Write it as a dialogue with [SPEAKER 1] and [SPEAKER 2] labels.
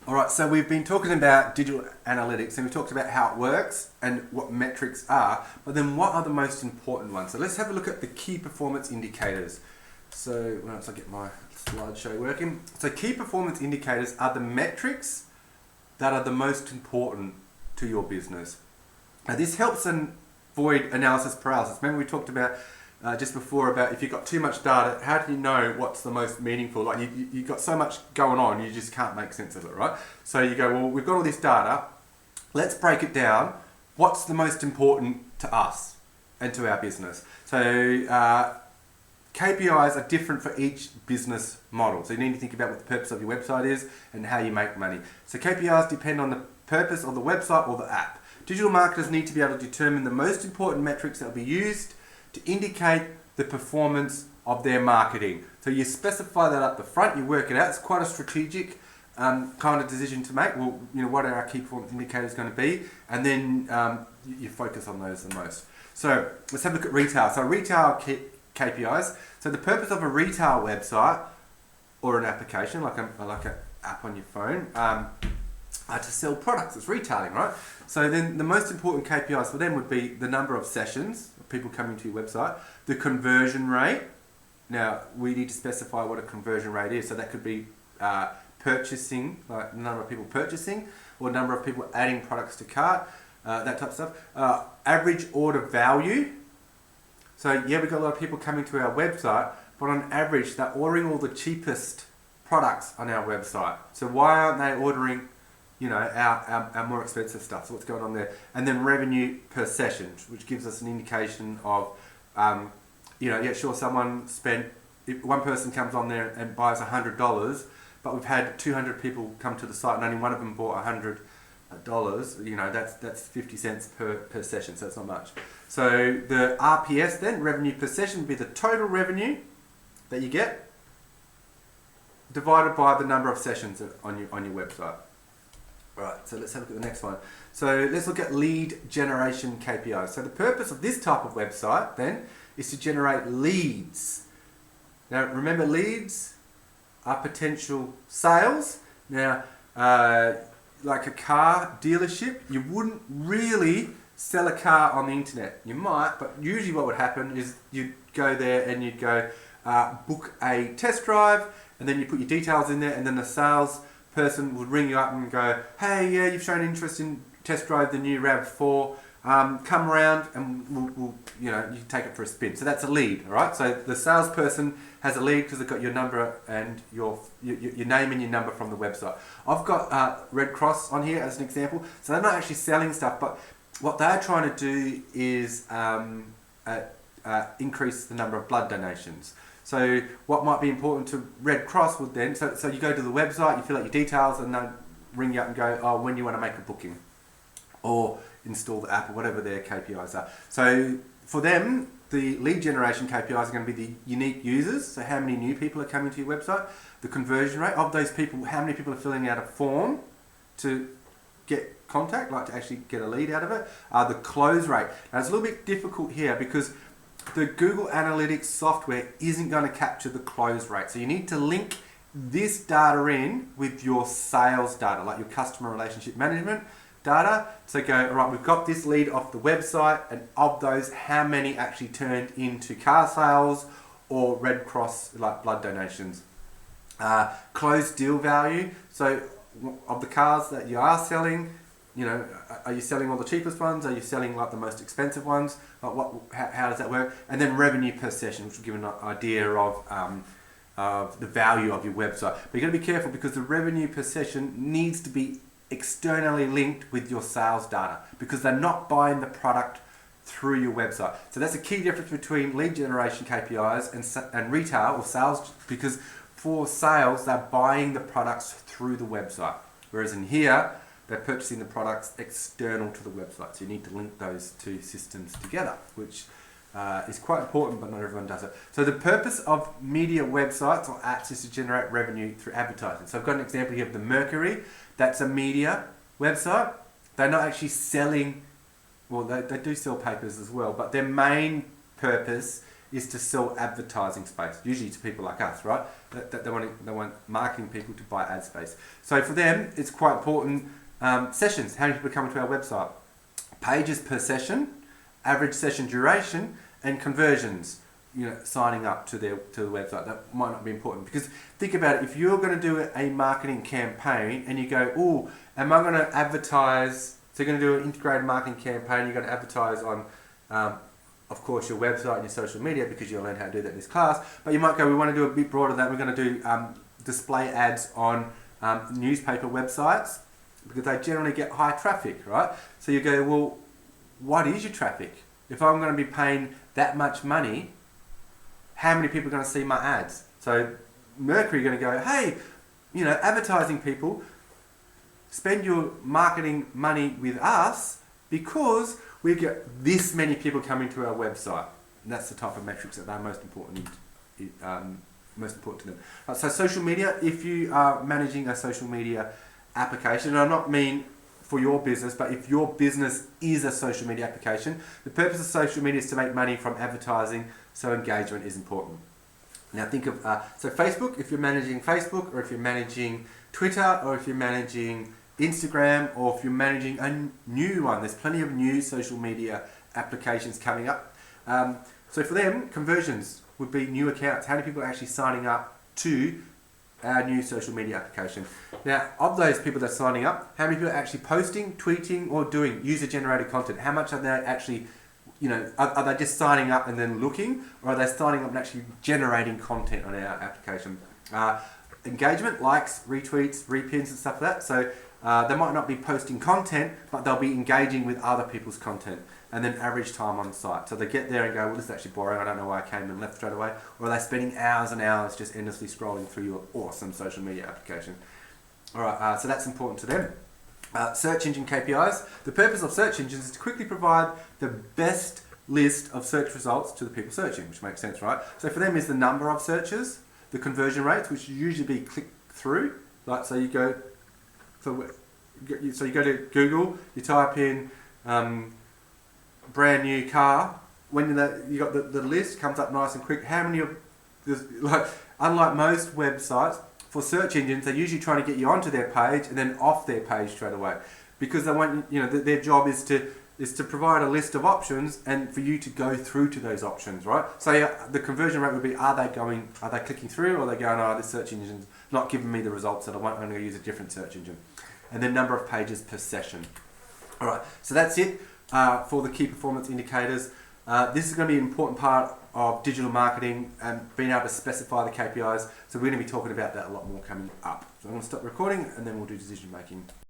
[SPEAKER 1] All right, so we've been talking about digital analytics and we've talked about how it works and what metrics are, but then what are the most important ones? So let's have a look at the key performance indicators. So once I get my slideshow working. So key performance indicators are the metrics that are the most important to your business. Now this helps avoid analysis paralysis. Remember we talked about just before about if you've got too much data, how do you know what's the most meaningful? Like you've got so much going on, you just can't make sense of it, right? So you go, well, we've got all this data, let's break it down. What's the most important to us and to our business? So KPIs are different for each business model. So you need to think about what the purpose of your website is and how you make money. So KPIs depend on the purpose of the website or the app. Digital marketers need to be able to determine the most important metrics that will be used to indicate the performance of their marketing. So you specify that up the front, you work it out. It's quite a strategic kind of decision to make. Well, what are our key performance indicators going to be? And then you focus on those the most. So let's have a look at retail. So retail KPIs. So the purpose of a retail website or an application, like an app on your phone, to sell products. It's retailing, right? So then the most important KPIs for them would be the number of sessions, people coming to your website, the conversion rate. Now we need to specify what a conversion rate is. So that could be purchasing, like the number of people purchasing, or number of people adding products to cart, that type of stuff. Average order value. So yeah, we've got a lot of people coming to our website, but on average they're ordering all the cheapest products on our website. So why aren't they ordering our more expensive stuff? So what's going on there? And then revenue per session, which gives us an indication of, someone spent, if one person comes on there and buys $100, but we've had 200 people come to the site and only one of them bought $100, that's 50 cents per session, so it's not much. So the RPS then, revenue per session, would be the total revenue that you get divided by the number of sessions on your website. Right, so let's have a look at the next one. So let's look at lead generation KPIs. So the purpose of this type of website then is to generate leads. Now remember, leads are potential sales. Now, like a car dealership, you wouldn't really sell a car on the internet. You might, but usually what would happen is you'd go there and you'd go book a test drive, and then you put your details in there, and then the sales person would ring you up and go, hey, yeah, you've shown interest in test drive the new RAV4, come around and we'll you can take it for a spin. So that's a lead, all right? So the salesperson has a lead because they've got your number and your name and your number from the website. I've got Red Cross on here as an example. So they're not actually selling stuff, but what they're trying to do is increase the number of blood donations. So what might be important to Red Cross would then, so you go to the website, you fill out your details, and they'll ring you up and go, oh, when you want to make a booking or install the app or whatever their KPIs are. So for them, the lead generation KPIs are going to be the unique users, so how many new people are coming to your website, the conversion rate of those people, how many people are filling out a form to get contact, like to actually get a lead out of it, the close rate. Now it's a little bit difficult here because the Google Analytics software isn't going to capture the close rate. So you need to link this data in with your sales data, like your customer relationship management data. So go, all right, we've got this lead off the website, and of those, how many actually turned into car sales or Red Cross, like blood donations. Closed deal value. So of the cars that you are selling, are you selling all the cheapest ones? Are you selling like the most expensive ones? Like how does that work? And then revenue per session, which will give an idea of the value of your website. But you've got to be careful because the revenue per session needs to be externally linked with your sales data because they're not buying the product through your website. So that's a key difference between lead generation KPIs and retail or sales, because for sales, they're buying the products through the website. Whereas in here, they're purchasing the products external to the website. So you need to link those two systems together, which is quite important, but not everyone does it. So the purpose of media websites or apps is to generate revenue through advertising. So I've got an example here of the Mercury. That's a media website. They're not actually selling, well, they do sell papers as well, but their main purpose is to sell advertising space, usually to people like us, right? They want marketing people to buy ad space. So for them, it's quite important. Sessions, how many people come to our website? Pages per session, average session duration, and conversions. Signing up to the website. That might not be important, because think about it. If you're going to do a marketing campaign and you go, oh, am I going to advertise? So you're going to do an integrated marketing campaign. You're going to advertise on, of course, your website and your social media, because you'll learn how to do that in this class. But you might go, we want to do a bit broader than that. We're going to do display ads on newspaper websites, because they generally get high traffic, right? So you go, well, what is your traffic? If I'm going to be paying that much money, how many people are going to see my ads? So Mercury are going to go, hey, advertising people, spend your marketing money with us, because we get this many people coming to our website. And that's the type of metrics that are most important to them. So social media, if you are managing a social media application, and I not mean for your business, but if your business is a social media application, the purpose of social media is to make money from advertising, so engagement is important. Now think of, so Facebook, if you're managing Facebook, or if you're managing Twitter, or if you're managing Instagram, or if you're managing a new one, there's plenty of new social media applications coming up. So for them, conversions would be new accounts. How many people are actually signing up to our new social media application? Now, of those people that are signing up, how many people are actually posting, tweeting, or doing user-generated content? How much are they actually, are they just signing up and then looking, or are they signing up and actually generating content on our application? Engagement, likes, retweets, repins, and stuff like that. So they might not be posting content, but they'll be engaging with other people's content. And then average time on site. So they get there and go, well, this is actually boring. I don't know why I came and left straight away. Or are they spending hours and hours just endlessly scrolling through your awesome social media application? All right, so that's important to them. Search engine KPIs. The purpose of search engines is to quickly provide the best list of search results to the people searching, which makes sense, right? So for them is the number of searches, the conversion rates, which usually be click through. Like, so you go to Google, you type in brand new car. When you got the list comes up nice and quick. How many of unlike most websites, for search engines, they're usually trying to get you onto their page and then off their page straight away, because they want their job is to provide a list of options and for you to go through to those options, right? So the conversion rate would be, are they clicking through, or are they going, oh, this search engine's not giving me the results that I want, I'm going to use a different search engine. And then number of pages per session. All right, so that's it for the key performance indicators. This is going to be an important part of digital marketing and being able to specify the KPIs. So we're going to be talking about that a lot more coming up. So I'm going to stop recording and then we'll do decision making.